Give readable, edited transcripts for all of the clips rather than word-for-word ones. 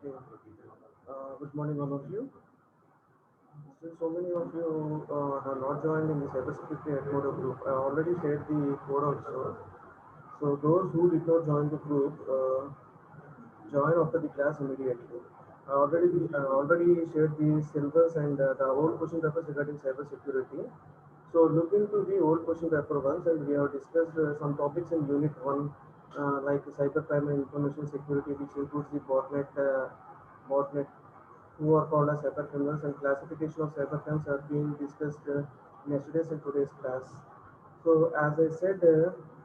Okay. Good morning, all of you. Since so many of you have not joined in the cybersecurity at Coder group, I already shared the code also. So those who did not join the group, join after the class immediately. I already shared the syllabus and the old question papers regarding cybersecurity. So look into the old question paper once, and we have discussed some topics in Unit 1, like cybercrime and information security, which includes the botnet who are called as cybercriminals, and classification of cybercrimes are being discussed in yesterday's and today's class. So as I said,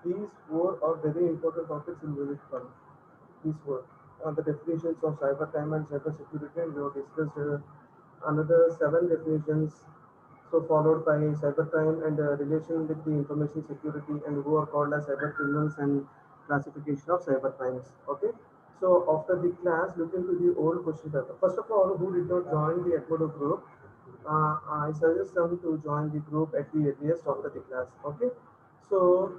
these four are very important topics in Unit 1. These four. The definitions of cybercrime and cybersecurity, and we have discussed another seven definitions. So followed by cybercrime and relation with the information security, and who are called as cybercriminals, and classification of cybercrimes. Okay. So after the class, look into the old question paper. First of all, who did not join the Edmodo group, I suggest them to join the group at the earliest after the class. Okay. So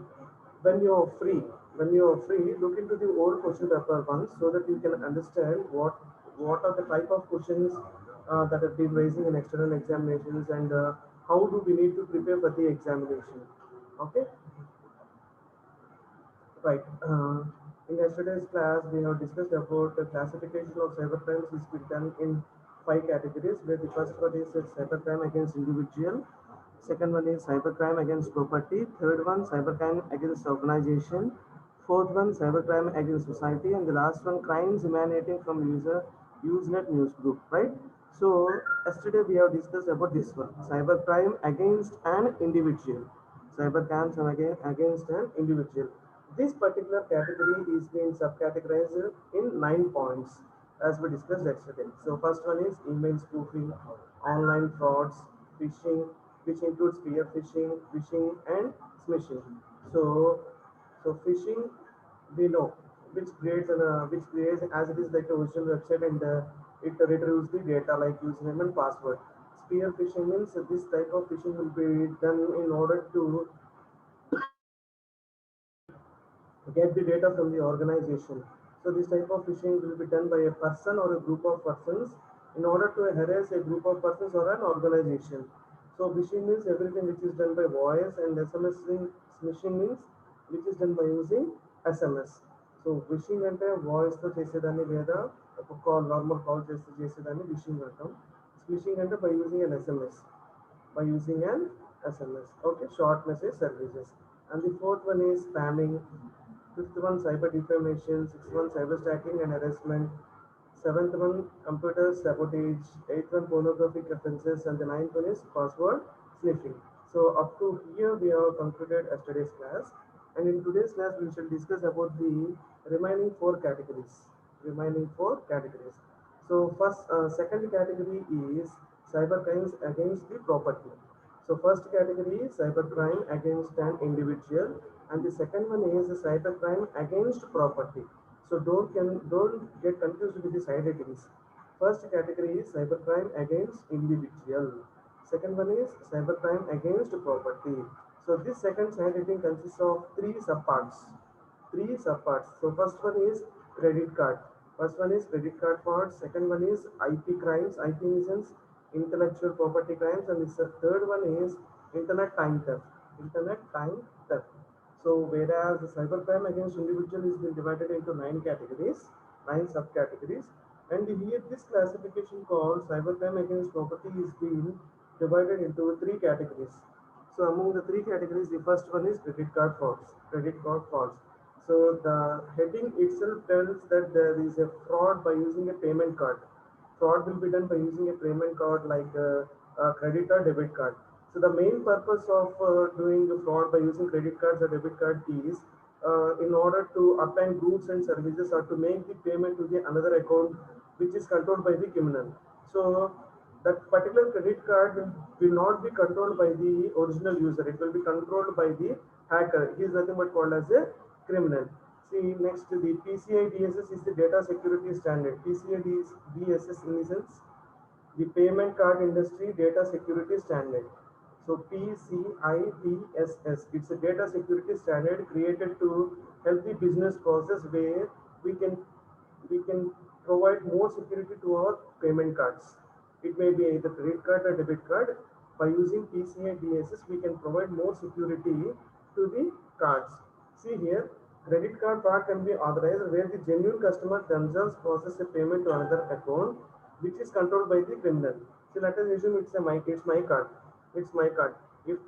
when you're free, look into the old question paper once so that you can understand what are the type of questions that have been raising in external examinations, and how do we need to prepare for the examination. Okay. Right. In yesterday's class, we have discussed about the classification of cybercrimes is been done in five categories, where the first one is cybercrime against individual, second one is cybercrime against property, third one cybercrime against organization, fourth one cybercrime against society, and the last one crimes emanating from Usenet news group. Right. So yesterday we have discussed about this one, cybercrime against an individual. Cybercrimes are against an individual. This particular category is being subcategorized in 9 points as we discussed yesterday. So first one is email spoofing, online frauds, phishing, which includes spear phishing, and smishing. So, so phishing, we know which creates as it is like a original website, and it retrieves the data like username and password. Spear phishing means this type of phishing will be done in order to get the data from the organization. So this type of phishing will be done by a person or a group of persons in order to harass a group of persons or an organization. So phishing means everything which is done by voice, and smishing means which is done by using SMS. So wishing అంటే వాయిస్తో చేసేదాన్ని, లేదా ఒక call normal call చేస్తే చేసేదాన్ని wishing అంటాం. స్మిషింగ్ అంటే by using an SMS, by using an SMS. Okay, short message services. And the fourth one is spamming. Fifth one, cyber defamation. Sixth one, cyber stacking and harassment. Seventh one, computer sabotage. Eighth one, pornographic offenses. And the ninth one is password sniffing. So up to here we have concluded yesterday's class. And in today's class we shall discuss about the remaining four categories. Remaining four categories. So second category is cybercrimes against the property. So first category is cybercrime against an individual, and the second one is cybercrime against property. So don't get confused with the side headings. First category is cybercrime against individual. Second one is cybercrime against property. So this second side heading consists of three subparts. So first one is credit card. First one is credit card fraud. Second one is IP crimes. IP means intellectual property crimes, and the third one is internet time theft. Internet time theft. So whereas the cybercrime against individual is been divided into nine categories, nine subcategories, and here this classification called cybercrime against property is being divided into three categories. So among the three categories, the first one is credit card frauds. Credit card frauds. So the heading itself tells that there is a fraud by using a payment card. Fraud will be done by using a payment card like a credit or debit card. So the main purpose of doing the fraud by using credit cards or debit card is in order to obtain goods and services, or to make the payment to the another account which is controlled by the criminal. So that particular credit card will not be controlled by the original user. It will be controlled by the hacker. He is nothing but called as a criminal. See, next the PCI DSS is the data security standard. PCI DSS in the sense the payment card industry data security standard. So PCI-DSS, it's a data security standard created to help the business process, where we can we can provide more security to our payment cards. It may be either credit card or debit card. By using PCI DSS, we can provide more security to the cards. See here, credit card fraud can be authorized where the genuine customer themselves process a payment to another account, which is controlled by the criminal. So let us assume it's my card. It's my card. If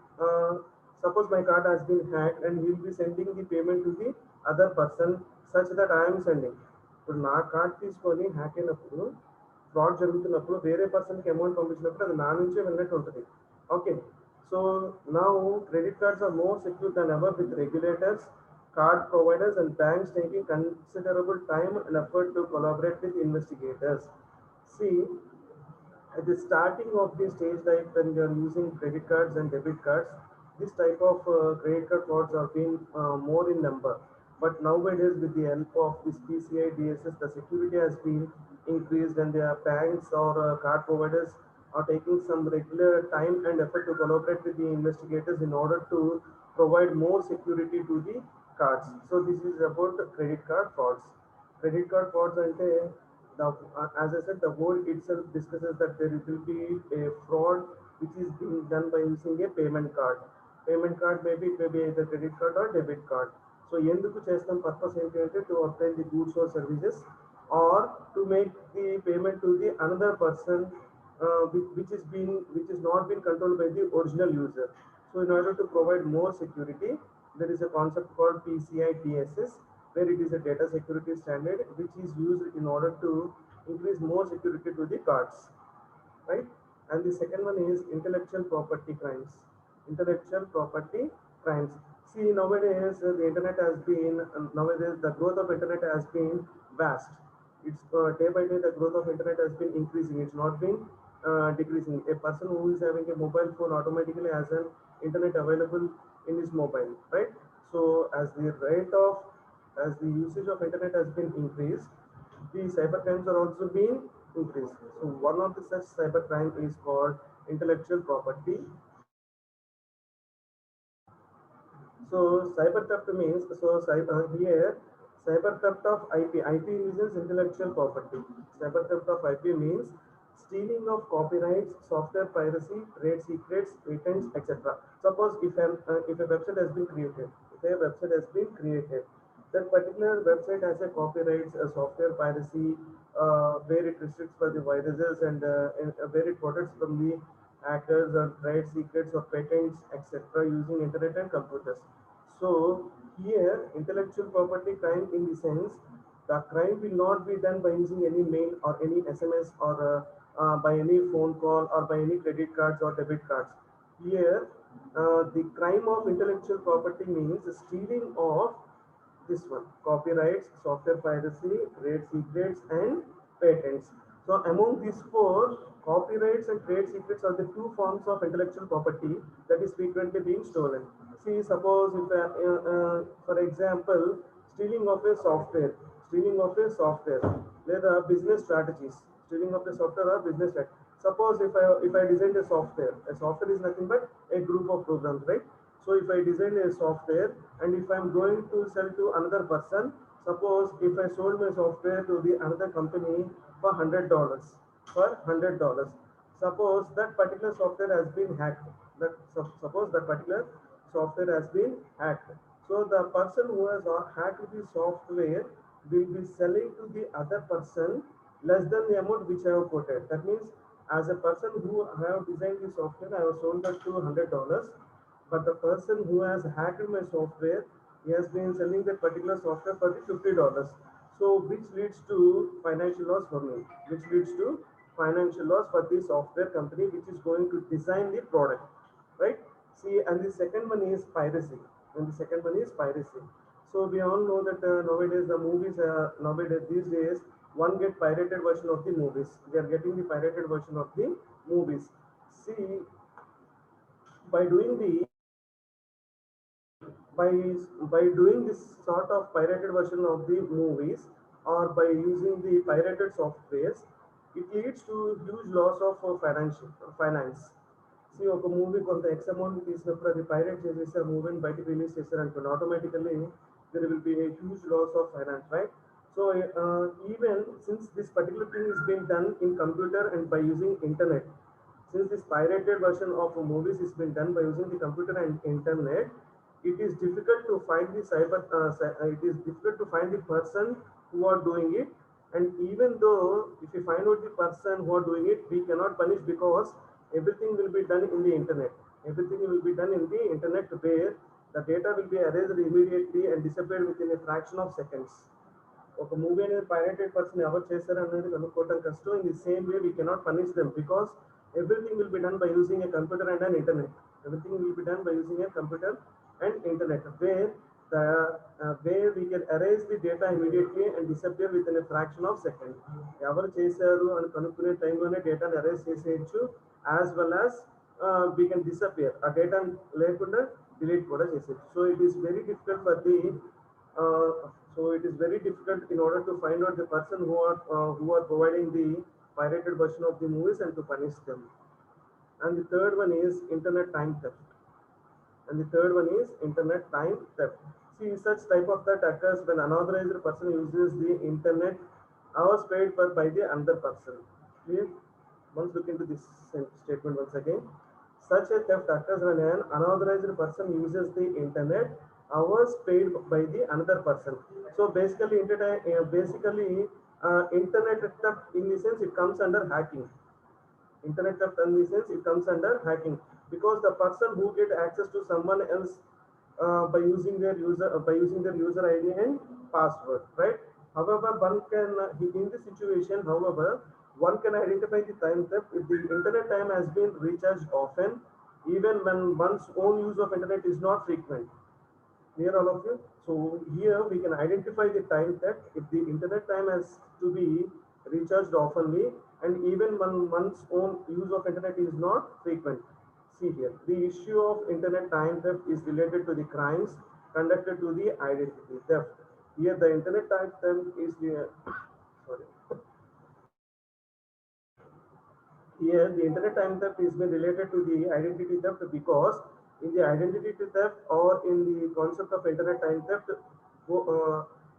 suppose my card has been hacked and he will be sending the payment to the other person such that I am sending. ఇప్పుడు నా card తీసుకొని hack అయినప్పుడు fraud జరుగుతున్నప్పుడు వేరే పర్సన్కి amount పంపించినప్పుడు అది నా నుంచే వెళ్ళినట్టు ఉంటుంది. Okay, so now credit cards are more secure than ever with regulators, card providers and banks taking considerable time and effort to collaborate with investigators. See, at the starting of the stage, like when you are using credit cards and debit cards, this type of credit card frauds are being more in number. But nowadays, with the help of this PCI DSS, the security has been increased, and the banks or card providers are taking some regular time and effort to collaborate with the investigators in order to provide more security to the cards. So this is about the credit card frauds. Credit card frauds ante as I said, the word itself discusses that there will be a fraud which is being done by using a payment card. Payment card maybe it may be either credit card or debit card. So ఎందుకు చేస్తాం purpose ఏంటి అంటే to obtain the goods or services or to make the payment to the another person which is not been controlled by the original user. So in order to provide more security, there is a concept called PCI DSS, where it is a data security standard which is used in order to increase more security to the cards, right? And the second one is intellectual property crimes. Intellectual property crimes. See, nowadays the internet has been nowadays the growth of internet has been vast. It's day by day the growth of internet has been increasing. It's not been decreasing. A person who is having a mobile phone automatically has an internet available in his mobile, right? So as the usage of internet has been increased, the cyber crimes are also being increased. So one of the such cyber crime is called intellectual property. So cyber theft means here cyber theft of IP. IP means intellectual property. Cyber theft of IP means stealing of copyrights, software piracy, trade secrets, patents, etc. Suppose if a website has been created, that particular website has a copyrights, a software piracy, where it restricts for the viruses and where it protects from the hackers or trade secrets or patents, etc. using internet and computers. So here, intellectual property crime in the sense the crime will not be done by using any mail or any SMS or by any phone call or by any credit cards or debit cards. Here, the crime of intellectual property means stealing of this one copyrights, software piracy, trade secrets, and patents. So, among these four, copyrights and trade secrets are the two forms of intellectual property that is frequently being stolen. See, suppose if, for example, stealing of a software, whether business strategies, stealing of a software or business strategy. Suppose if I designed a software is nothing but a group of programs, right? So if I design a software and if I'm going to sell to another person, suppose if I sold my software to the another company for $100, suppose that particular software has been hacked. Suppose that particular software has been hacked. So the person who has hacked the software will be selling to the other person less than the amount which I have quoted. That means as a person who have designed the software, I have sold that to $100, but the person who has hacked my software, he has been selling that particular software for the $50. So which leads to financial loss for me, which leads to financial loss for the software company which is going to design the product, right? See, and the second one is piracy. So we all know that nowadays the movies, nowadays these days, one get pirated version of the movies. We are getting the pirated version of the movies. See, by doing the by by doing this sort of pirated version of the movies or by using the pirated softwares, it leads to huge loss of finance. See, ఒక movie కొంత X amount తీసినప్పుడు అది pirate చేసేసి ఆ మూవీని బయటకు release చేశారనుకోండి, automatically there will be a huge loss of finance, right? So even since this particular thing is being done in computer and by using internet, since this pirated version of movies is being done by using the computer and internet, it is difficult to find the it is difficult to find the person who are doing it. And even though if we find out the person who are doing it, we cannot punish because everything will be done in the internet. Everything will be done in the internet where the data will be erased immediately and disappeared within a fraction of seconds. ఒక movie అనేది pirated person ఎవరు చేశారు అనేది కనుక్కోవడం కష్టం. In the same way we cannot punish them because everything will be done by using a computer and an internet. Everything will be done by using a computer and internet the where we can erase the data immediately and disappear within a fraction of second. ఎవరు చేశారు అని కనుక్కునే టైంలోనే డేటాను erase చేసేయచ్చు, as well as we can disappear ఆ data లేకుండా delete కూడా చేసేయచ్చు. So it is very difficult for the so it is very difficult in order to find out the person who are providing the pirated version of the movies and to punish them. And the third one is internet time theft. And the third one is internet time theft. See, such type of theft occurs when unauthorized person uses the internet hours paid for by the another person. Clear? Once look into this statement once again. Such a theft occurs when an unauthorized person uses the internet hours paid by the another person. So basically, internet theft in the sense it comes under hacking. Internet theft in the sense it comes under hacking because the person who get access to someone else by using their user ID and password, right? However, one can in this situation, however, one can identify the time theft if the internet time has been recharged often, even when one's own use of internet is not frequent. Clear all of you? So here we can identify the time theft if the internet time has to be recharged oftenly and even when one's own use of internet is not frequent. See here, the issue of internet time theft is related to the crimes conducted to the identity theft. Here the internet time theft is the sorry. Here the internet time theft is been related to the identity theft because in the identity theft or in the concept of internet time theft,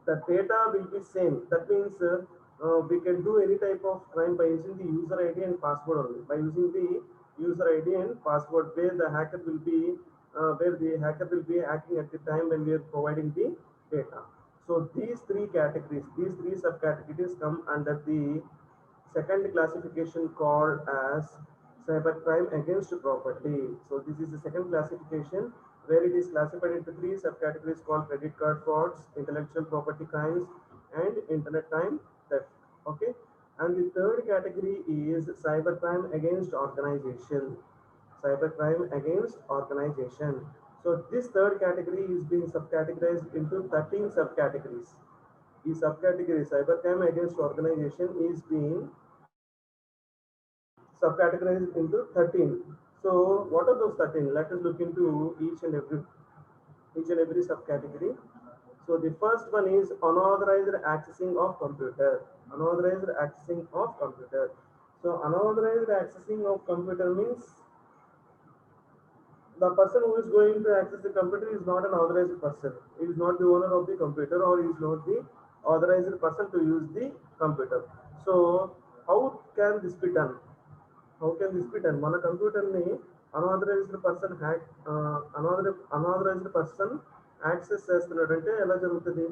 the data will be same. That means we can do any type of crime by using the user ID and password only. By using the user ID and password, where the hacker will be acting at the time when we are providing the data. So these three subcategories come under the second classification called as cybercrime against property. So this is the second classification where it is classified into three subcategories called credit card frauds, intellectual property crimes, and internet time theft. Okay. And the third category is cybercrime against organization. Cybercrime against organization. So this third category is being subcategorized into 13 subcategories. The subcategory cybercrime against organization is being subcategorized into 13. So what are those 13? Let us look into each and every subcategory. So the first one is unauthorized accessing of computer. Unauthorized accessing of computer. So unauthorized accessing of computer means the person who is going to access the computer is not an authorized person. He is not the owner of the computer or he is not the authorized person to use the computer. So how can this be done? How can this be done? మన computer ని unauthorised person access చేస్తున్నాడు అంటే ఎలా జరుగుతుంది?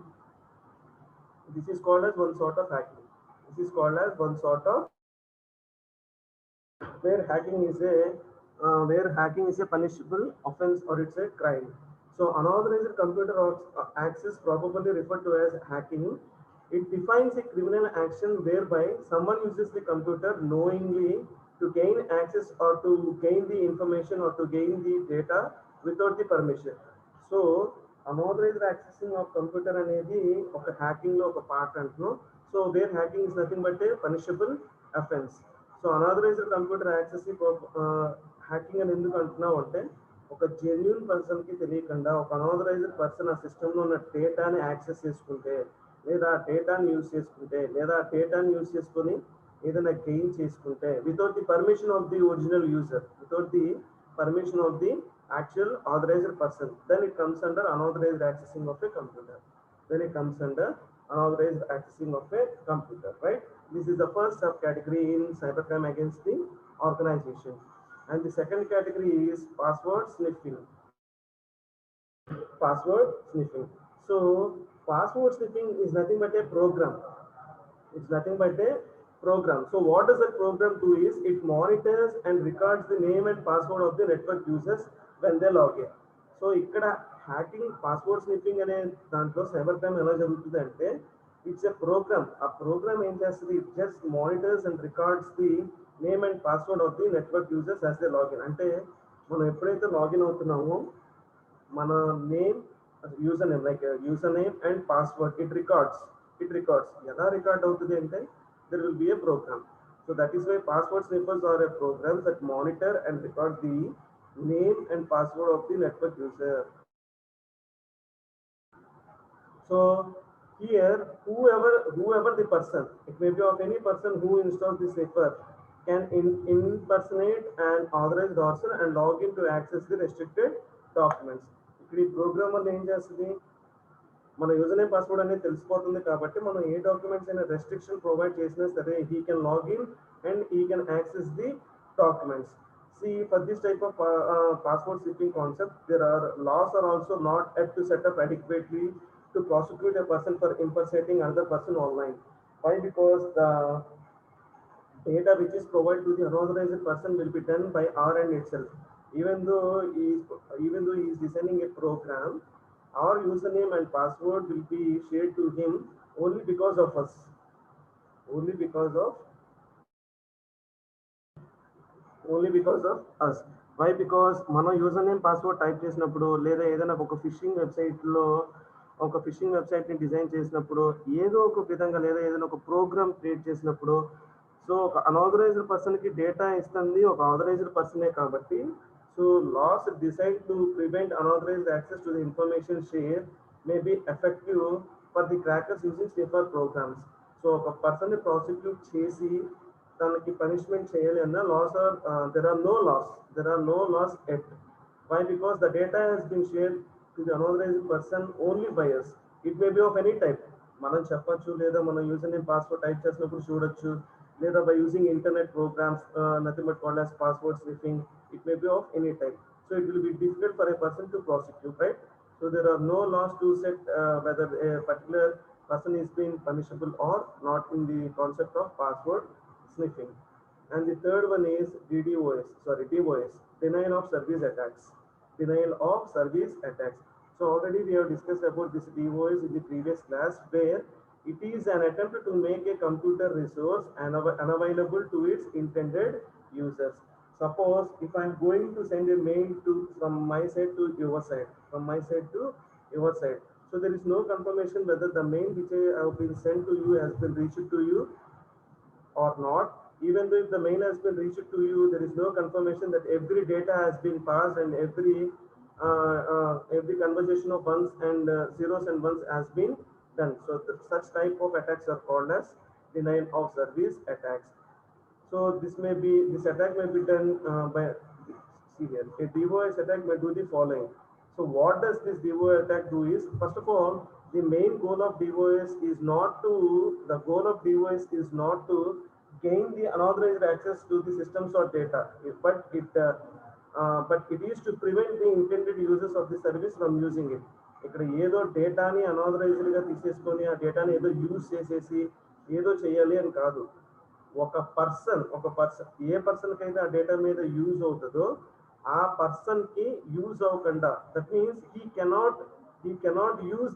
This is called as one sort of hacking. Where hacking is a punishable offense or it's a crime. So unauthorized computer access, probably referred to as hacking, it defines a criminal action whereby someone uses the computer knowingly to gain access or to gain the information or to gain the data without the permission. So unauthorized accessing of computer అనేది ఒక hacking లో ఒక part అంటున్నాం. So where hacking is nothing but A punishable offence. So unauthorised computer access hacking అని ఎందుకు అంటున్నాం అంటే ఒక జెన్యూన్ పర్సన్ కి తెలియకుండా ఒక అనాథరైజ్డ్ పర్సన్ ఆ సిస్టమ్ లో ఉన్న డేటాని యాక్సెస్ చేసుకుంటే లేదా డేటాని యూజ్ చేసుకుని ఏదైనా గెయిన్ చేసుకుంటే without the permission of the original user, without the permission of the actual authorized person, then it comes under unauthorized accessing of a computer. unauthorized accessing of a computer, right? This is the first subcategory in cybercrime against the organization. And the second category is password sniffing. Password sniffing. So password sniffing is nothing but a program. It's nothing but a program. So what does that program do is it monitors and records the name and password of the network users when they log in. So ఇక్కడ hacking password sniffing అనే దాంట్లో cyber crime ఎలా జరుగుతుంది అంటే it's a programme. ఆ programme ఏం చేస్తుంది, it just monitors and records the name and password of the network users as they login. అంటే మనం ఎప్పుడైతే లాగిన్ అవుతున్నామో మన name, user name, like user name and password it records ఎలా record అవుతుంది అంటే there will be a program. So that is why password sniffers are a program that monitor and record the name and password of the network user. So here whoever the person, it may be of any person who installs the sniffer, can impersonate an authorized person and log in to access the restricted documents. ఇక్కడ ఈ programme వల్ల ఏం చేస్తుంది, మన user name password అనేది తెలిసిపోతుంది కాబట్టి మనం ఏ డాక్యుమెంట్స్ అయినా రెస్ట్రిక్షన్ ప్రొవైడ్ చేసినా సరే he can login and he can access the documents. See, for this type of password sniffing concept, there are laws are also not yet to set up adequately to prosecute a person for impersonating another person online. Why? Because the data which is provided to the unauthorized person will be done by our end itself. Even though he is designing a program, our username and password will be shared to him only because of us. Only because of us. Why? Because మన user name password type చేసినప్పుడు లేదా ఏదైనా ఒక fishing వెబ్సైట్ని design చేసినప్పుడు ఏదో ఒక విధంగా లేదా ఏదైనా ఒక ప్రోగ్రామ్ క్రియేట్ చేసినప్పుడు సో ఒక అనాథరైజ్డ్ పర్సన్కి డేటా ఇస్తుంది ఒక ఆథరైజ్డ్ పర్సనే కాబట్టి so laws decide to prevent unauthorized access to the information share may be effective for the crackers using sniffer programs. So ఒక పర్సన్ని ప్రాసిక్యూట్ చేసి తనకి పనిష్మెంట్ చేయాలి అన్న laws are there are no laws yet. Why? Because the data has been shared to the unauthorized person only by us. It may be of any type. మనం చెప్పొచ్చు లేదా మన యూజర్ నేమ్ పాస్వర్డ్ టైప్ చేసినప్పుడు చూడొచ్చు లేదా by using internet programs, nothing but called as password sniffing. It may be of any type. So it will be difficult for a person to prosecute, right? So there are no laws to set whether a particular person is being punishable or not in the concept of password sniffing. And the third one is DDoS, denial of service attacks. So already we have discussed about this DOS in the previous class, where it is an attempt to make a computer resource unavailable to its intended users. Suppose if I am going to send a mail from my side to your side, so there is no confirmation whether the mail which I have been sent to you has been reached to you or not. Even though if the mail has been reached to you, there is no confirmation that every data has been passed and every conversation of ones and zeros and ones has been done. So such type of attacks are called as denial of service attacks. So this attack may be done by, see here, a DOS attack may do the following. So what does this DOS attack do is, first of all, the main goal of DOS is not to gain the unauthorized access to the systems or data, but it is to prevent the intended users of the service from using it. ఇక్కడ ఏదో డేటాని అనాథరైజ్డ్గా తీసేసుకొని ఆ డేటాని ఏదో use చేసేసి ఏదో చేయాలి అని కాదు. ఒక పర్సన్ ఏ పర్సన్కి అయితే ఆ డేటా మీద యూజ్ అవుతుందో ఆ పర్సన్కి యూజ్ అవ్వకుండా, that means he cannot use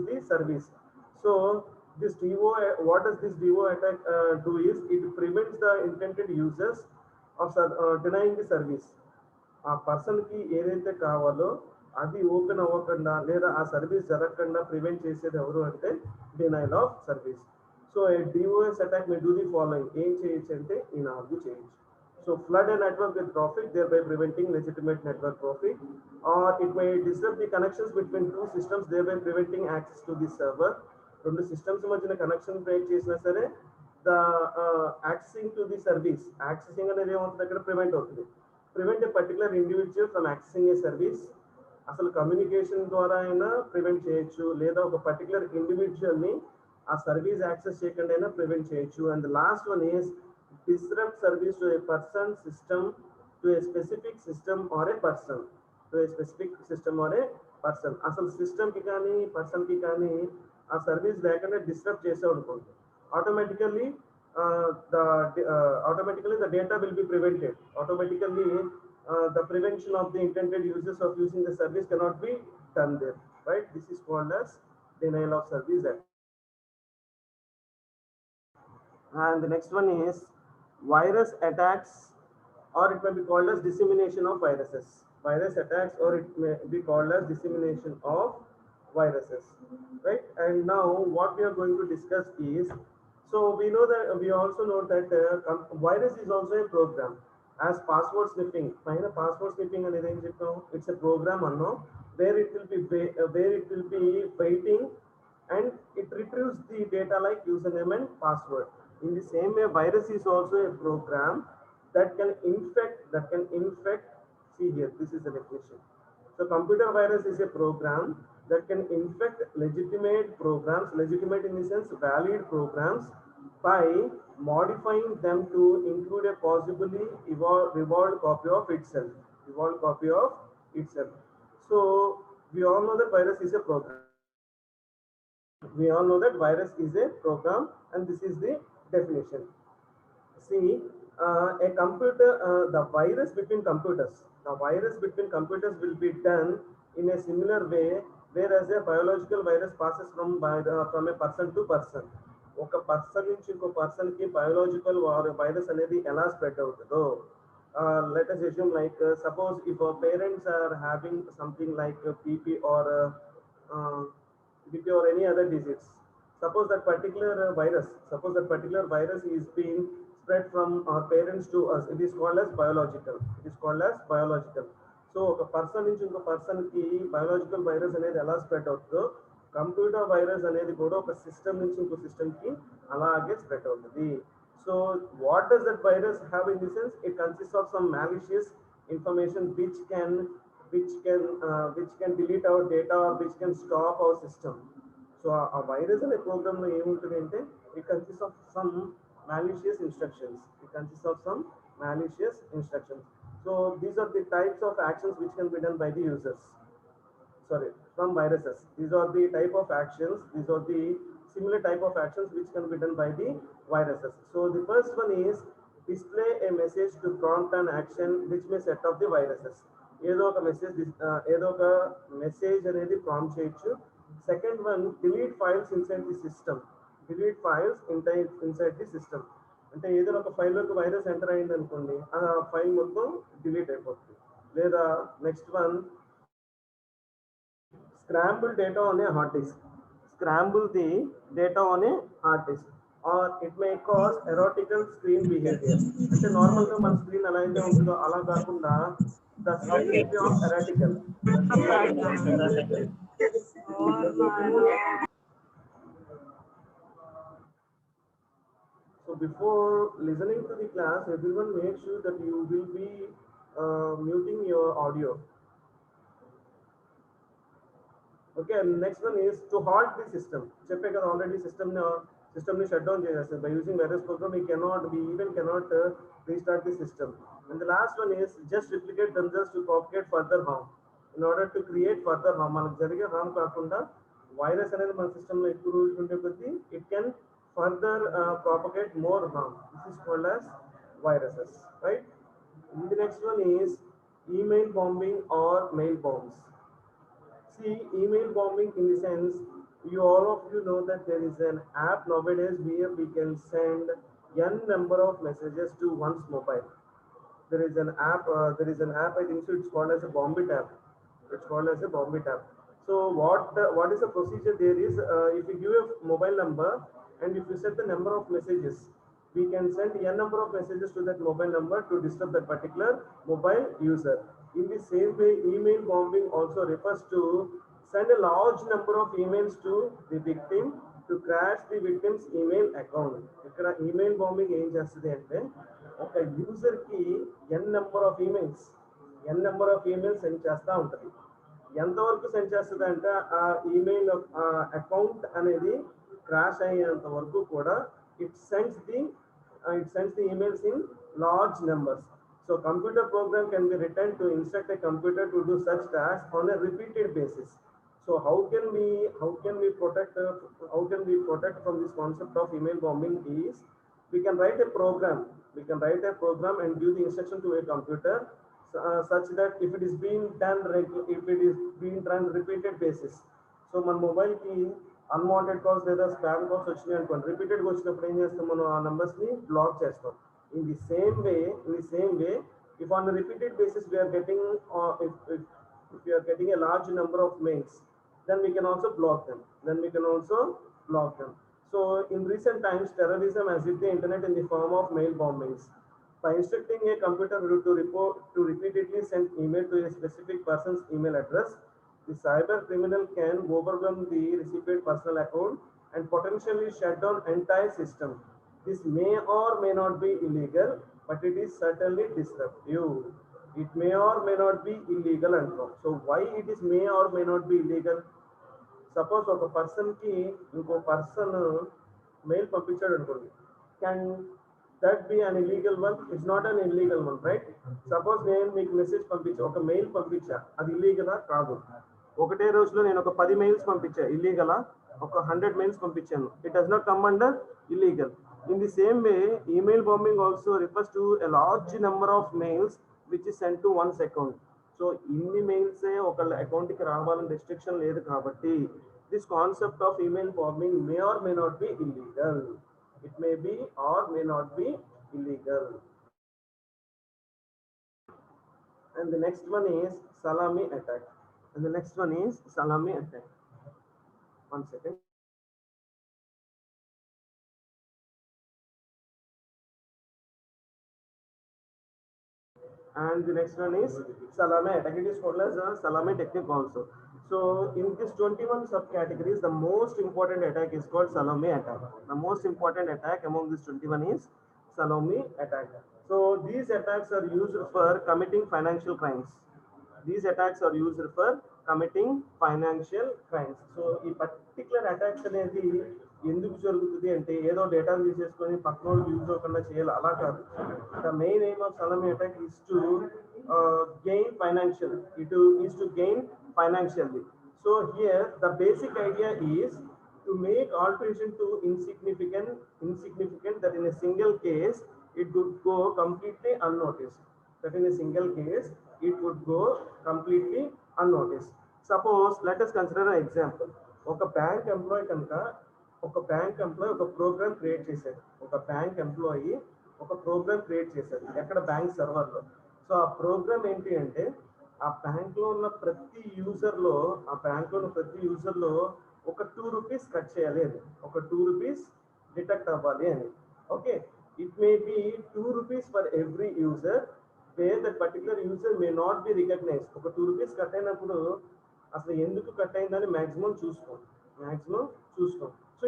the service. So this what does this DO attack do is it prevents the intended users of denying the service. ఆ పర్సన్కి ఏదైతే కావాలో అది ఓపెన్ అవ్వకుండా లేదా ఆ సర్వీస్ జరగకుండా ప్రివెంట్ చేసేది ఎవరు అంటే denial of service. So A DOS attack may do the following. ఏం చేయొచ్చు అంటే ఈ 4 చేయొచ్చు. So flood a network with traffic, thereby preventing legitimate network traffic, or it may disrupt the connections between two systems, thereby preventing access to the server. రెండు systems మధ్యన connection break చేసినా సరే the accessing to the service, accessing అనేది ఏమవుతుంది అక్కడ prevent అవుతుంది. Prevent A particular individual from accessing A service అసలు communication ద్వారా అయినా ప్రివెంట్ చేయొచ్చు, లేదా ఒక పర్టికులర్ ఇండివిజువల్ని ఆ సర్వీస్ యాక్సెస్ చేయకుండా అయినా ప్రివెంట్ చేయొచ్చు. And last one is disrupt service to a person system to a specific system or a person, to a specific system or a person. అసలు సిస్టమ్కి కానీ పర్సన్కి కానీ ఆ సర్వీస్ లేకుండా డిస్టర్బ్ చేసావు అనుకోండి, automatically automatically the data will be prevented. Automatically, the prevention of the intended uses of using the service cannot be done there, right? This is called as denial of service act. And the next one is virus attacks, or it may be called as dissemination of viruses. Virus attacks, or it may be called as dissemination of viruses, right? And now what we are going to discuss is, so we know that we also know that virus is also a program. As password sniffing, find a password sniffing and it's a program where it will be where it will be waiting, and it retrieves the data like username and password. In the same way, virus is also a program that can infect. See here, this is the definition. So computer virus is a program that can infect legitimate programs, legitimate in the sense valid programs, by modifying them to include a possibly evolved copy of itself. Evolved copy of itself. So we all know that virus is a program. We all know that virus is a program, and this is the definition. See, a computer, the virus between computers will be done in a similar way, whereas a biological virus passes from a person to person. ఒక person నుంచి ఇంకో person కి biological virus అనేది ఎలా spread అవుతుందో, let us assume like suppose if our parents are having something like BP or BP or any other disease, suppose that particular virus is being spread from our parents to us, it is called as biological. So ఒక person నుంచి ఇంకో person కి biological virus అనేది ఎలా spread అవుతుందో, computer virus అనేది కూడా ఒక సిస్టమ్ నుంచి ఇంకో సిస్టమ్ కి అలాగే స్ప్రెడ్ అవుతుంది. So what does that virus have in the sense, it consist of some malicious information which can delete our data or which can stop our system. So ఆ virus అనే programme లో ఏముంటుంది అంటే, it consist of some malicious instructions. So these are the types of actions which can be done by the users, sorry, from viruses. These are the type of actions, these are the similar type of actions which can be done by the viruses. So the first one is display a message to prompt an action which may set off the viruses. ఏదో ఒక message అనేది prompt చేయొచ్చు. Second one, delete files inside the system. అంటే ఏదైనా ఒక file లోకి virus enter అయింది అనుకోండి, ఆ ఫైల్ మొత్తం డిలీట్ అయిపోతుంది. లేదా next one, scramble data on a hard disk. Scramble the data on a hard disk. Or it may cause erotical screen behavior. అంటే నార్మల్ గా మన స్క్రీన్ ఎలా అయితే ఉంటుందో అలా కాకుండా the screen will be of erratical. So before listening to the class, everyone make sure that you will be muting your audio. Okay, and next one is to halt the system. చెప్పే కదా already system ని shut down చేసేస్తుంది. By using virus program, we cannot restart the system. And the last one is just replicate themselves to propagate further harm. In order to create further harm, మనకు జరిగే harm కాకుండా virus అనేది మన system లో ఎక్కువ రోజులు ఉండే కొద్దీ it can further propagate more harm. This is called as viruses, right? And the next one is email bombing or mail bombs. See, email bombing in the sense, all of you know that there is an app nowadays where we can send n number of messages to one's mobile. There is an app, I think so, it's called as a Bombit app. So what is the procedure there is, if you give a mobile number and if you set the number of messages, we can send n number of messages to that mobile number to disturb that particular mobile user. In the same way, email bombing also refers to send a large number of emails to the victim to crash the victim's email account. ఇక్కడ email bombing ఏం చేస్తుంది అంటే, ఒక user కి n number of emails send చేస్తూ ఉంటుంది. ఎంతవరకు send చేస్తుంది అంటే ఆ ఈమెయిల్ అకౌంట్ అనేది క్రాష్ అయ్యేంత వరకు కూడా it sends the emails in large numbers. So computer program can be written to instruct a computer to do such tasks on a repeated basis. So how can we protect from this concept of email bombing is we can write a program. We can write a program and give the instruction to a computer such that if it is being done if it is being done repeated basis. So మన మొబైల్కి unwanted calls లేదా spam calls వచ్చినాయి అనుకోండి, రిపీటెడ్గా వచ్చినప్పుడు ఏం చేస్తాం, మనం ఆ నెంబర్స్ని బ్లాక్ చేస్తాం. In the same way if on repeated basis we are getting if you are getting a large number of mails, then we can also block them. So in recent times terrorism has hit the internet in the form of mail bombings. By instructing a computer to repeatedly send email to a specific person's email address, the cyber criminal can overwhelm the recipient personal account and potentially shut down entire system. This may or may not be illegal, but it is certainly disruptive. It may or may not be illegal and so. So why it is may or may not be illegal? Suppose ఒక person కి ఇంకో person mail పంపించాడు అనుకోండి, can that be an illegal one? It's not an illegal one, right? Suppose నేను మీకు message పంపించా, ఒక mail పంపించా, అది ఇల్లీగలా? కాదు. ఒకటే రోజులో నేను ఒక 10 మెయిల్స్ పంపించా, ఇల్లీగలా? ఒక 100 మెయిల్స్ పంపించాను, it does not come under illegal. In the same way email bombing also refers to a large number of mails which is sent to once account. So ఇన్ని మెయిల్సే ఒకళ్ళ అకౌంట్కి రావాలని రెస్ట్రిక్షన్ లేదు కాబట్టి this concept of email bombing may or may not be illegal. It may be or may not be illegal. And the next one is salami attack. One second. And the next one is salami attack. It is called as a salami technique also. So in this 21 subcategories, the most important attack is called salami attack. The most important attack among these 21 is salami attack. So these attacks are used for committing financial crimes. So ఈ particular attacks అనేది ఎందుకు జరుగుతుంది అంటే ఏదో డేటాను తీసేసుకొని పక్కన వాళ్ళు యూజ్ అవ్వకుండా చేయాలి, అలా కాదు. The main aim of salami attack is to gain financial financially. So here the basic idea is to make alteration to insignificant that in a single case it would go completely unnoticed. Suppose let us consider an example. ఒక bank employee కనుక ఒక program create చేశారు ఎక్కడ, bank సర్వర్లో. So ఆ programme ఏంటి అంటే ఆ bank లో ఉన్న ప్రతి యూజర్ లో ఒక 2 రూపీస్ కట్ చేయాలి అని, ఒక 2 రూపీస్ డిటెక్ట్ అవ్వాలి అని. Okay, it may be 2 rupees for every user where that particular user may not be recognise. ఒక 2 రూపీస్ కట్ అయినప్పుడు అసలు ఎందుకు కట్ అయిందని మాక్సిమం చూసుకోం. So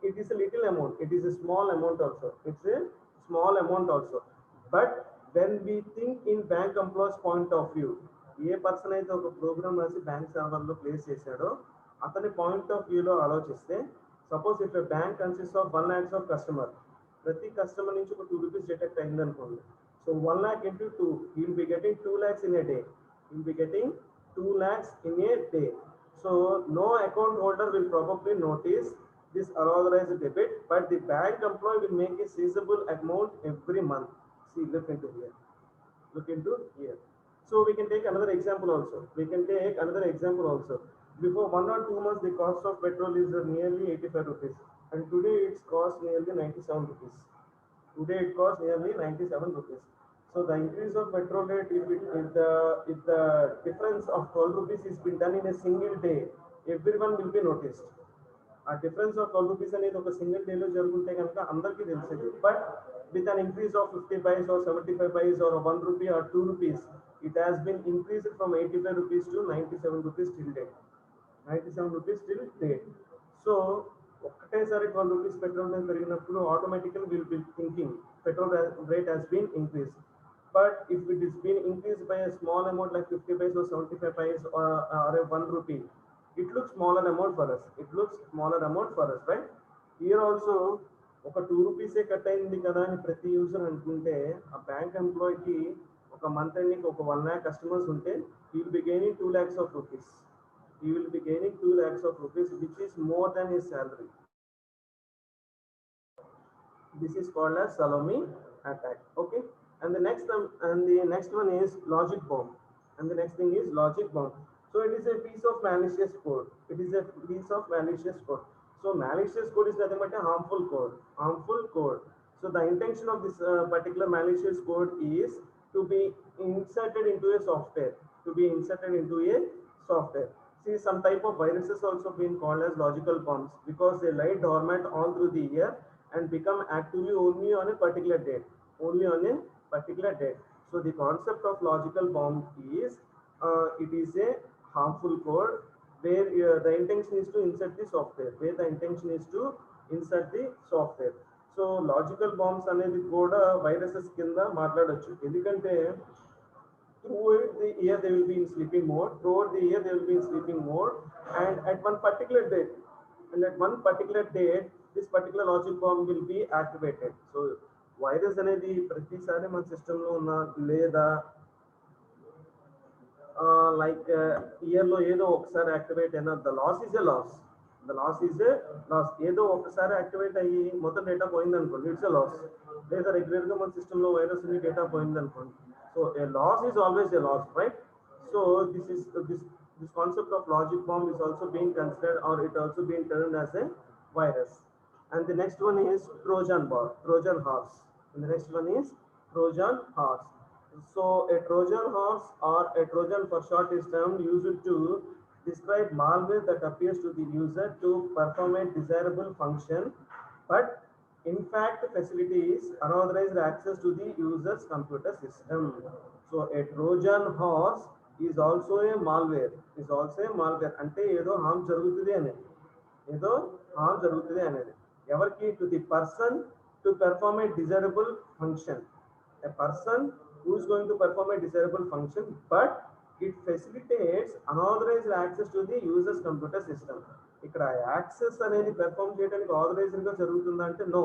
it is a little amount, it is a small amount also. But when we think in bank employees point of view, a person అయితే ఒక programme రాసి bank సర్వర్లో place చేశాడో అతని పాయింట్ ఆఫ్ వ్యూలో ఆలోచిస్తే, suppose if a bank consist of 1 lakhs of customer, ప్రతి customer నుంచి ఒక 2 రూపీస్ డిటెక్ట్ అయింది అనుకోండి. So 1 lakh into 2, he will be getting 2 lakhs in a day. So no account holder will probably notice this unauthorized debit, but the bank employee will make a seizable amount every month. See, look into here. So we can take another example also. Before 1 or 2 months, the cost of petrol is nearly 85 rupees, and today it costs nearly 97 rupees. So the increase of petrol rate, if the difference of 12 rupees is been done in a single day, everyone will be noticed. A difference of 12 rupees అనేది ఒక single డేలో జరుగుతుంటే కనుక అందరికీ తెలిసేది. But with an increase of 50 paise or 75 paise or 1 rupee or 2 rupees, it has been increased from 85 rupees to 97 rupees till date. So ఒకటేసారి 12 rupees petrol rate పెరిగినప్పుడు automatical will be thinking petrol rate has been increased. But if it is being increased by a small amount like 50 paise or 75 paise or a 1 rupee, it looks smaller amount for us. It looks smaller amount for us, right? Here also ఒక 2 రూపీసే cut అయింది కదా అని ప్రతి user అనుకుంటే ఆ bank ఎంప్లాయీకి ఒక month ending ఒక 1 lakh కస్టమర్స్ ఉంటే he will be gaining 2 lakhs of rupees. He will be gaining 2 lakhs of rupees, which is more than his salary. This is called as Salome attack. Okay, and the next one is logic bomb, and the next thing is logic bomb. So it is a piece of malicious code. It is a piece of malicious code. So malicious code is nothing but a harmful code. Harmful code. So the intention of this particular malicious code is to be inserted into a software. To be inserted into a software. See, some type of viruses also been called as logical bombs because they lie dormant all through the year and become actively only on a particular date. Only on a particular date. So the concept of logical bomb is it is a harmful code where the intention is to insert the software. Where the intention is to insert the software. So logical bombs అనేది కూడా viruses కింద మాట్లాడొచ్చు ఎందుకంటే throughout the year they will be in sleeping mode. Throughout the year they will be in sleeping mode, and at one particular date, this particular logic bomb will be activated. So virus అనేది ప్రతిసారి మన system లో ఉన్న లేదా like year లో ఏదో ఒకసారి activate అయినా the loss is a loss. The loss is a loss. ఏదో ఒకసారి యాక్టివేట్ అయ్యి మొత్తం డేటా పోయింది అనుకోండి, ఇట్స్ a loss. లేదా రెగ్యులర్ గా మన సిస్టమ్ లో వైరస్ ఉంది డేటా పోయింది అనుకోండి, so a loss is always a loss, right? So this concept of logic bomb is also being considered, or it also being termed as a virus. And the next one is Trojan horse. And the next one is Trojan horse. So a Trojan horse, or a Trojan for short, is termed used to describe malware that appears to the user to perform a desirable function, but in fact facilitates unauthorized access to the user's computer system. So a Trojan horse is also a malware. Is also a malware. అంటే ఏదో హామ్ జరుగుతుంది అనేది, ఏదో హామ్ జరుగుతుంది అనేది ఎవరికి? To the person to perform A desirable function. A person who is going to perform a desirable function, but it facilitates unauthorized access to the user's computer system. ఇక్కడ access అనేది పెర్ఫార్మ్ చేయడానికి ఆథరైజ్డ్ గా జరుగుతుందా అంటే no,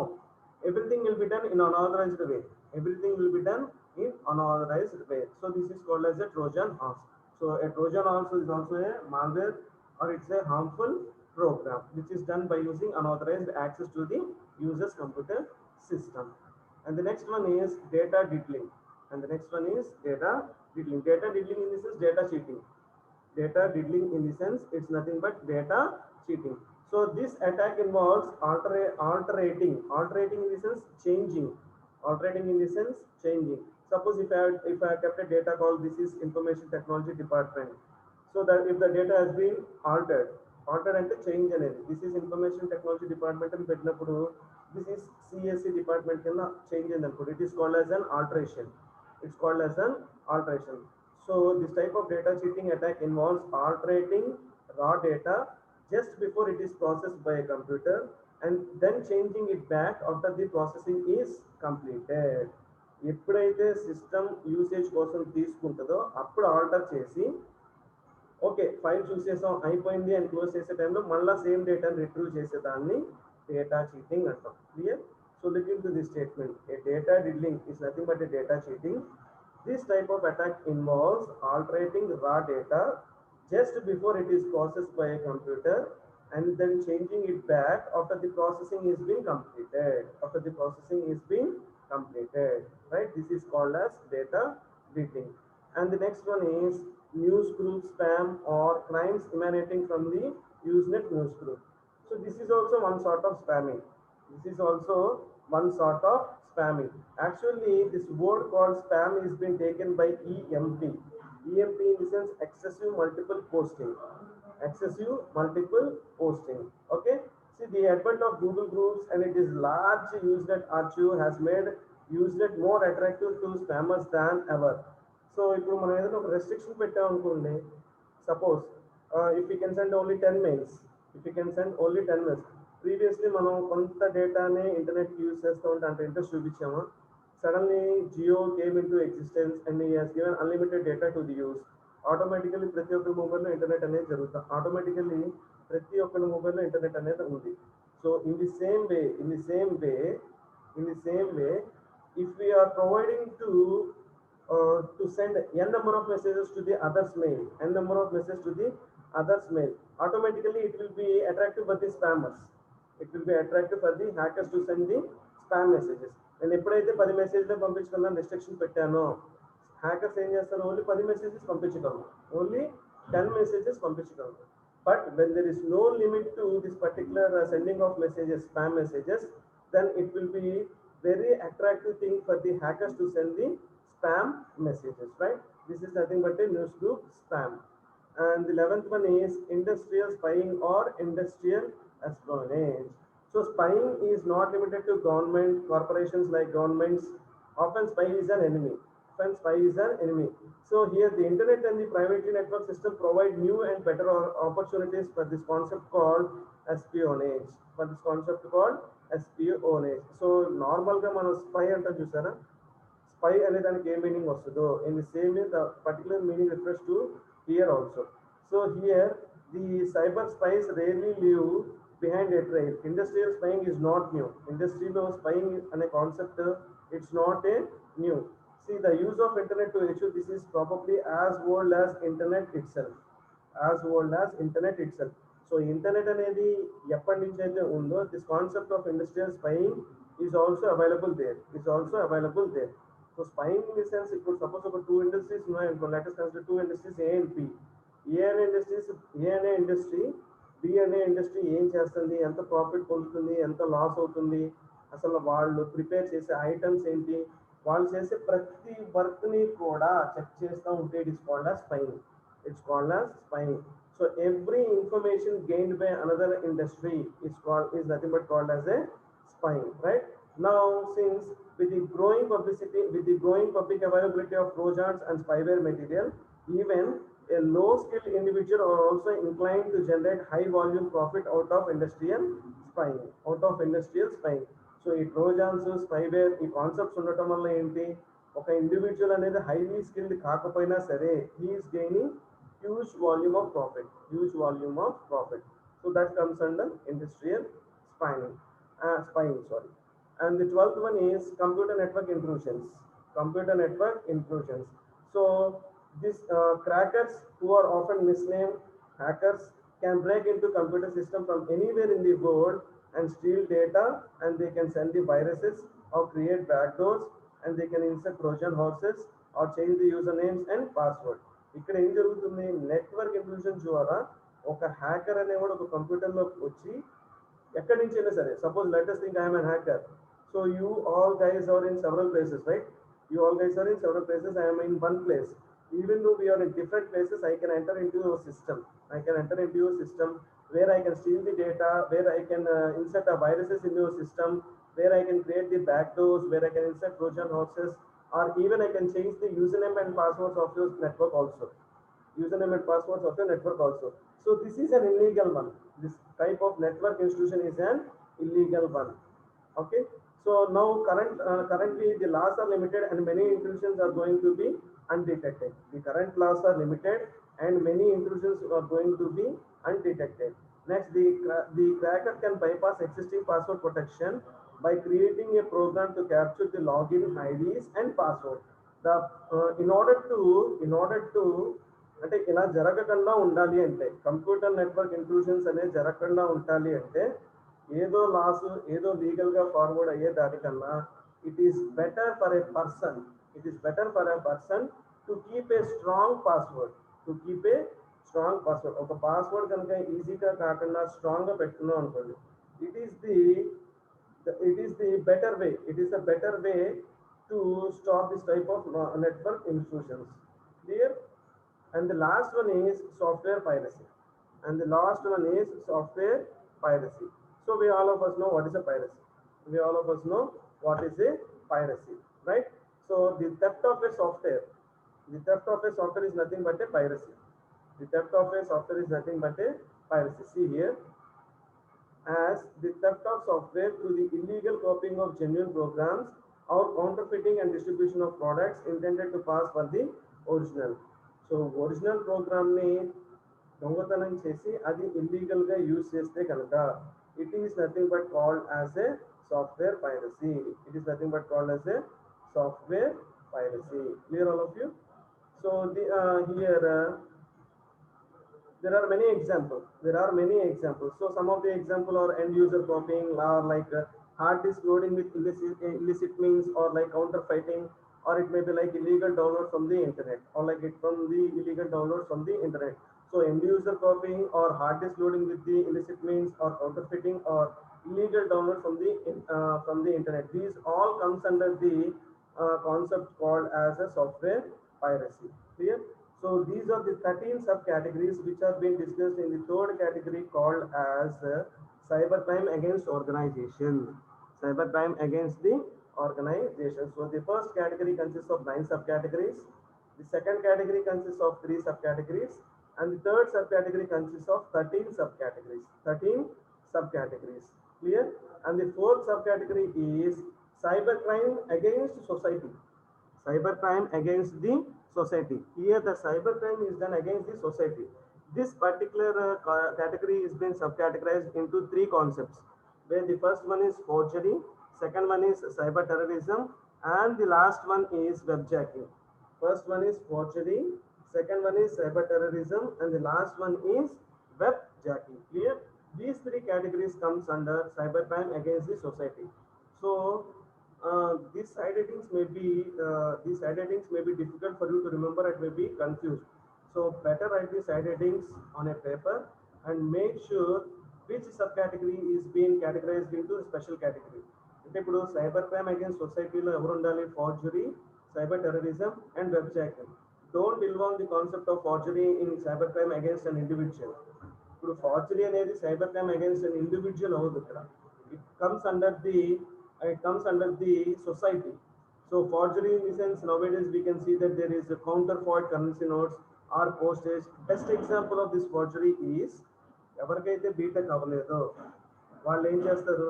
everything will be done in unauthorized way. Everything will be done in unauthorized way. So this is called as a Trojan horse. So a Trojan horse is also a malware, or it's a harmful program which is done by using unauthorized access to the user's computer system. And the next one is data diddling. And the next one is data diddling. Data diddling in the sense data cheating. Data diddling in the sense it's nothing but data cheating. So this attack involves alterating in the sense changing. Alterating in the sense changing. Suppose if I kept a data called this is information technology department, so that if the data has been altered అంటే change అనేది, this is information technology department అని పెట్టినప్పుడు this is CSC department కింద change అయింది అనుకోండి, it is called as an alteration. It's called as an alteration. So this type of data cheating attack involves altering raw data just before it is processed by a computer and then changing it back after the processing is completed. ఎప్పుడైతే system usage కోసం తీసుకుంటుందో అప్పుడు alter చేసి okay file చూసేసాం అయిపోయింది అని close చేసే టైంలో మళ్ళీ సేమ్ డేటాని రిట్రీవ్ చేసేదాన్ని డేటా చీటింగ్ అంటాం. Clear? So little to this statement, a data diddling is nothing but a data cheating. This type of attack involves altering raw data just before it is processed by a computer and then changing it back after the processing is being completed. After the processing is being completed, right? This is called as data diddling. And the next one is news group spam or crimes emanating from the Usenet news group. So this is also one sort of spamming. This is also one sort of spamming. Actually, this word called spam is being taken by EMP. EMP in the sense excessive multiple posting. Excessive multiple posting. Okay. See, the advent of Google groups and it is large Usenet archive has made Usenet more attractive to spammers than ever. So ఇప్పుడు మనం ఏదైనా ఒక restriction పెట్టామనుకోండి, suppose if you can send only 10 mails, if you can send only 10 mails. Previously మనం కొంత డేటాని internet use చేస్తూ ఉంటే అంటే ఇంట్రెస్ట్ చూపించాము. Suddenly, Geo came into existence and he has given unlimited data to the use. Automatically, ప్రతి ఒక్కరి మొబైల్లో ఇంటర్నెట్ అనేది జరుగుతుంది. ఆటోమేటికల్లీ ప్రతి ఒక్కరి మొబైల్లో ఇంటర్నెట్ అనేది ఉంది. So in the same way, if we are providing to send n number of messages to the others mail, n number of messages to the others mail, automatically it will be attractive for the spammers. It will be attractive for the hackers to send the spam messages. నేను ఎప్పుడైతే 10 మెసేజ్లు పంపించగలను restriction పెట్టానో hackers ఏం చేస్తారు only 10 messages పంపించగలరు only 10 messages పంపించగలరు but when there is no limit to this particular sending of messages spam messages then it will be very attractive thing for the hackers to send the spam messages, right? This is nothing but a news group spam. And the 11th one is industrial spying or industrial espionage. So spying is not limited to government corporations like governments. Often spy is an enemy. Often spy is an enemy. So here the internet and the privately network system provide new and better opportunities for this concept called espionage. For this concept called espionage. So normal గా మనం spy అంటే చూసారా spy అనే దానికి a meaning వస్తుందో in the same way the particular meaning refers to here also. So here the cyber spies rarely live behind a trail. Industrial spying is not new. Industrial spying and a concept it's not a new. See the use of internet to issue this is probably as old as internet itself. As old as internet itself. So internet అనేది ఎప్పటి నుంచి అయితే ఉందో this concept of industrial spying is also available there so spying in the sense ఇప్పుడు suppose ఒక 2 industries ఉన్నాయనుకో latest consider 2 industries A and B A అనే industry B అనే ఇండస్ట్రీ ఏం చేస్తుంది ఎంత ప్రాఫిట్ పొందుతుంది ఎంత లాస్ అవుతుంది అసలు వాళ్ళు ప్రిపేర్ చేసే ఐటమ్స్ ఏంటి వాళ్ళు చేసే ప్రతి వర్క్ని కూడా చెక్ చేస్తూ ఉంటే it's called as spying. So every information gained by another industry is nothing but called as a spying, right? Now, since with the growing publicity, with the growing public availability of Trojans and spyware material, even a low-skilled individual are also inclined to generate high-volume profit out of industrial spying. So, ఈ Trojans, spyware, ఈ concepts ఉండటం వల్ల ఏంటి ఒక individual అనేది highly skilled కాకపోయినా సరే he is gaining huge volume of profit. So that comes under industrial spying. And the 12th one is computer network intrusions. So these crackers who are often misnamed hackers can break into computer system from anywhere in the world and steal data, and they can send the viruses or create backdoors, and they can insert Trojan horses or change the usernames and password. ఇక్కడ ఏం జరుగుతుంది network intrusion ద్వారా ఒక hacker అనేవాడు ఒక కంప్యూటర్లో వచ్చి ఎక్కడి నుంచి అయినా సరే suppose let's think I'm an hacker so you all guys are in several places right I'm in one place even though we are in different places I can enter into your system where I can steal the data, where I can insert viruses in your system, where I can create the backdoors, where I can insert Trojan horses, or even I can change the username and passwords of your network also. So this is an illegal one. This type of network intrusion is an illegal one. Okay. So now currently the laws are limited and many intrusions are going to be undetected. The current laws are limited and many intrusions are going to be undetected. Next, the cracker can bypass existing password protection by creating a program to capture the login IDs and password. In order to అంటే ఇలా జరగకుండా ఉండాలి అంటే computer network ఇంట్రూషన్స్ అనేది జరగకుండా ఉండాలి అంటే ఏదో లాస్ ఏదో లీగల్ గా ఫార్వర్డ్ అయ్యే దానికన్నా it is better for a person to keep a strong password ఒక పాస్వర్డ్ కనుక ఈజీగా కాకుండా స్ట్రాంగ్ గా పెట్టుకున్నాం అనుకోండి it is the better way to stop this type of network intrusions. Clear? And the last one is software piracy. So we all of us know what is a piracy. Right? So the theft of a software is nothing but a piracy. See here, as the theft of software through the illegal copying of genuine programs or counterfeiting and distribution of products intended to pass for the original. So original program ni దొంగతనం చేసి అది illegal గా use చేస్తే కనుక it is nothing but called as a software piracy. It is nothing but called as a software piracy. Clear all of you? So here there are many examples. There are many examples. So some of the example are end user copying, or like hard disk loading with illicit means, or like counterfeiting, or it may be like illegal download from the internet, or like it from the illegal download from the internet. So end user copying or hard disk loading with the illicit means, or counterfeiting, or illegal download from the internet. These all comes under the concept called as a software piracy. Clear? So these are the 13 subcategories which are being discussed in the third category called as cybercrime against organization. Cybercrime against the organization. So the first category consists of 9 subcategories. The second category consists of 3 subcategories. And the third subcategory consists of 13 subcategories. 13 subcategories. Clear? And the fourth subcategory is cybercrime against society. Cybercrime against the society. Here the cybercrime is done against the society. This particular category is been subcategorized into 3 concepts, where the first one is forgery, second one is cyber terrorism, and the last one is webjacking. First one is forgery, second one is cyber terrorism, and the last one is webjacking. Clear? These 3 categories comes under cybercrime against the society. So these side headings may be difficult for you to remember. It may be confused. So better write the side headings on a paper and make sure which subcategory is being categorized into a special category. అంటే ఇప్పుడు cyber crime against సొసైటీలో ఎవరు ఉండాలి? Forgery, cyber terrorism and web jacking. Don't involve the concept of forgery in cyber crime against an individual. ఇప్పుడు forgery అనేది cyber crime against an individual అవ్వదు ఇక్కడ. It comes under the society. So forgery in the sense, nowadays we can see that there is a counterfeit currency notes or postage. Best example of this forgery is ఎవరికైతే BTech అవ్వలేదో వాళ్ళు ఏం చేస్తారు,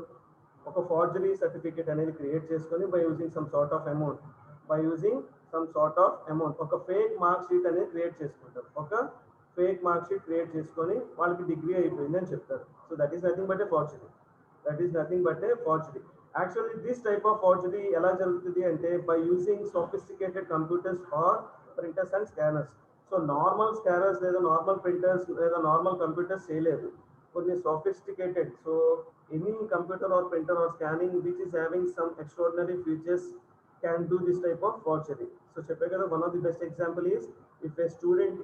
ఒక forgery certificate అనేది create చేసుకొని by using some sort of amount ఒక fake mark sheet అనేది create చేసుకుంటారు. ఒక ఫేక్ మార్క్ షీట్ క్రియేట్ చేసుకొని వాళ్ళకి డిగ్రీ అయిపోయిందని చెప్తారు. So that is nothing but A forgery. Actually this type of forgery ఎలా జరుగుతుంది అంటే by using sophisticated computers or printers and scanners. So normal scanners లేదా normal printers లేదా normal computers చేయలేరు. కొన్ని sophisticated, so any computer or printer or scanning which is having some extraordinary features can do this type of forgery. So చెప్పే కదా, one of the best example is if a student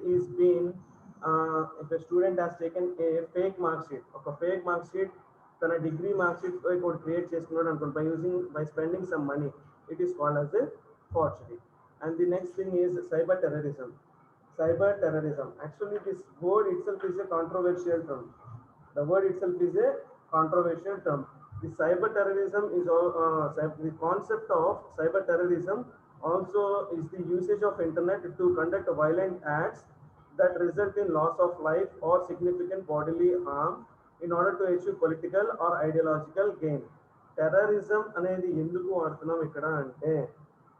has taken a fake mark sheet, ఒక fake mark sheet తన degree mark sheet కూడా create చేసుకున్నాడు అనుకోండి by spending some money, it is called as a forgery. And the next thing is cyber terrorism. Actually this word itself is a controversial term. The cyber terrorism is the concept of cyber terrorism also is the usage of internet to conduct violent acts that result in loss of life or significant bodily harm in order to achieve political or ideological gain. Terrorism అనేది ఎందుకు వాడుతున్నాం ఇక్కడ అంటే,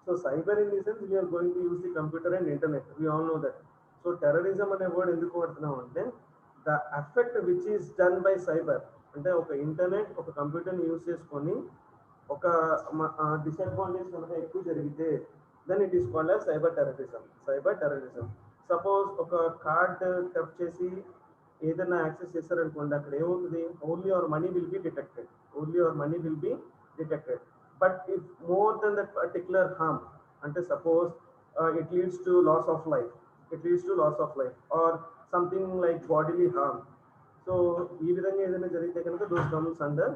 so cyber in the sense we are going to use the computer and internet, we all know that. So terrorism అనే word ఎందుకు వాడుతున్నాం అంటే, the effect which is done by cyber, అంటే ఒక ఇంటర్నెట్ ఒక కంప్యూటర్ని యూజ్ చేసుకొని ఒక డిసడ్వాంటేజ్ కనుక ఎక్కువ జరిగితే then it is called as cyber terrorism. Suppose ఒక కార్డ్ థెఫ్ట్ చేసి ఏదైనా యాక్సెస్ చేశారనుకోండి, అక్కడ ఏమవుతుంది, only our money will be detected. But if more than that particular harm, అంటే suppose it leads to loss of life or something like bodily harm. So ఈ విధంగా ఏదైనా జరిగితే కనుక those comes under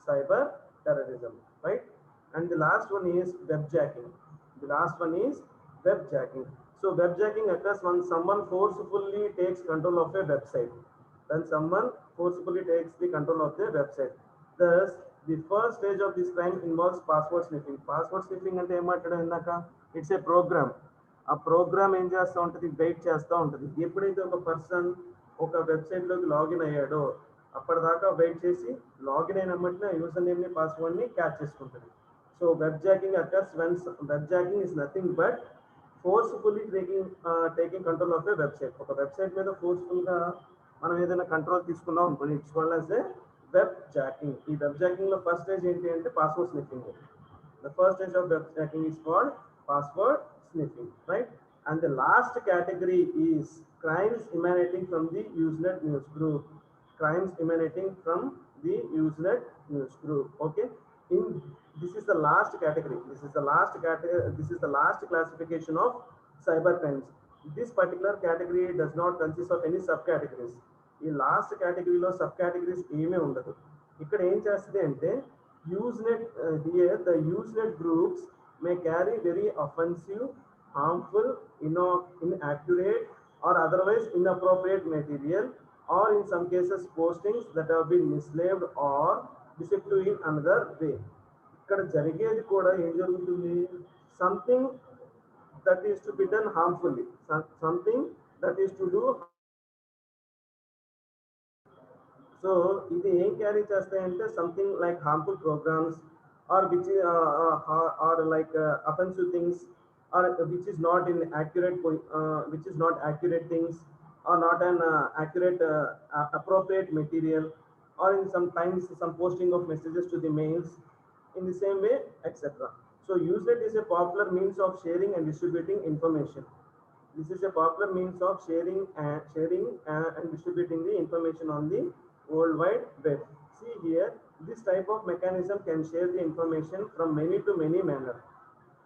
cyber terrorism, right? And the last one is webjacking. So webjacking occurs when someone forcefully takes control of a website. Thus, the first stage of this crime involves password sniffing. అంటే ఏమంటాడు ఇందాక, it's a programme. ఆ programme ఏం చేస్తూ ఉంటుంది, wait చేస్తూ ఉంటుంది. ఎప్పుడైతే ఒక పర్సన్ ఒక వెబ్సైట్లోకి లాగిన్ అయ్యాడో, ఆ అప్పటిదాకా వెయిట్ చేసి లాగిన్ అయిన వెంటనే యూజర్ నేమ్ ని పాస్వర్డ్ ని క్యాచ్ చేసుకుంటుంది. So web jacking occurs when web jacking is nothing but forcefully taking control of a website. ఒక వెబ్సైట్ మీద ఫోర్స్ఫుల్ గా మనం ఏదైనా కంట్రోల్ తీసుకున్నాం అనుకోండి, it's called as a web jacking. ఈ వెబ్ జాకింగ్ లో ఫస్ట్ స్టేజ్ ఏంటి అంటే password sniffing. The first stage of web hacking is called password sniffing, right? And the last category is crimes emanating from the Usenet news group. Crimes emanating from the Usenet news group. Okay. In this is the last category. This is the last category. This is the last classification of cyber crimes. This particular category does not consist of any subcategories. ఈ last కేటగిరీలో sub categories ఏమీ ఉండదు. ఇక్కడ ఏం చేస్తుంది అంటే Usenet here the Usenet groups may carry very offensive, harmful, inaccurate, or otherwise inappropriate material, or in some cases postings that have been mislabeled or deceptive in another way. ఇక్కడ జరిగేది కూడా ఏం జరుగుతుంది, something that is to be done harmfully, something that is to do. So ఇది ఏం carry చేస్తాయంటే something like harmful programs or which are like offensive things or which is not in accurate which is not accurate things or not an accurate appropriate material, or in sometimes some posting of messages to the mails in the same way, etc. So Usenet is a popular means of sharing and distributing information. This is a popular means of sharing and distributing the information on the World Wide Web. See here, this type of mechanism can share the information from many to many manner.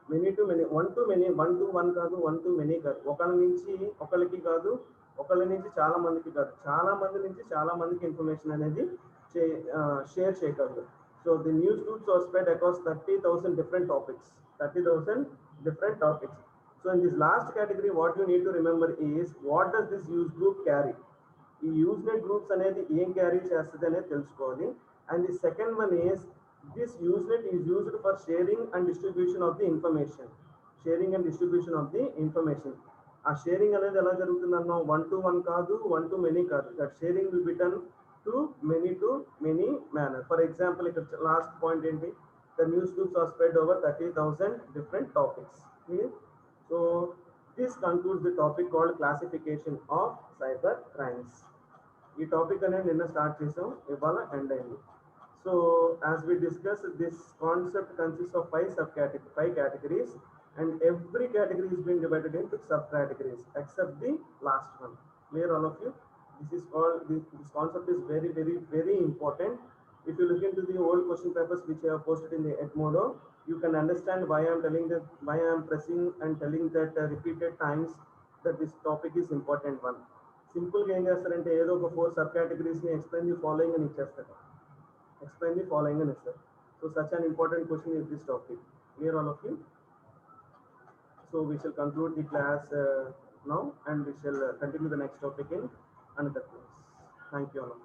Many to many, one to many, one to one కాదు, one to many కాదు, ఒకరి నుంచి ఒకరికి కాదు, ఒకరి నుంచి చాలా మందికి కాదు, చాలా మంది నుంచి చాలా మందికి ఇన్ఫర్మేషన్ అనేది షేర్ చేయగలరు. So the news groups are spread across 30,000 different topics. 30,000 different topics. So in this last category, what you need to remember is what does this use group carry? ఈ యూజ్నెట్ గ్రూప్స్ అనేది ఏం carry చేస్తుంది అనేది తెలుసుకోవాలి. And the second one is this Usenet is used for sharing and distribution of the information. Sharing and distribution of the information. ఆ sharing అనేది ఎలా జరుగుతుంది అన్నాం, వన్ టు వన్ కాదు, వన్ టు మెనీ కాదు. That sharing will be done to many manner. For example ఇక్కడ last point ఏంటి, the news groups are spread over 30,000 different topics. So this concludes the topic called classification of cyber crimes. ఈ topic అనేది నిన్న start చేసాం, ఇవాళ end అయింది. So as we discuss this concept consist of five categories and every category is being divided into sub categories except the last one. Clear all of you? This is called this concept is very important. If you look into the old question papers which I have posted in the Edmodo, you can understand why I am telling that, why I am pressing and telling that repeated times that this topic is important one. Simple గా ఏం చేస్తారంటే ఏదో ఒక 4 sub categories ని explain the following అని ఇచ్చేస్తారు. Explain the following అని ఇస్తారు. So such an important question is this topic. Clear all of you? So we shall conclude the class now and we shall continue the next topic in another class. Thank you all.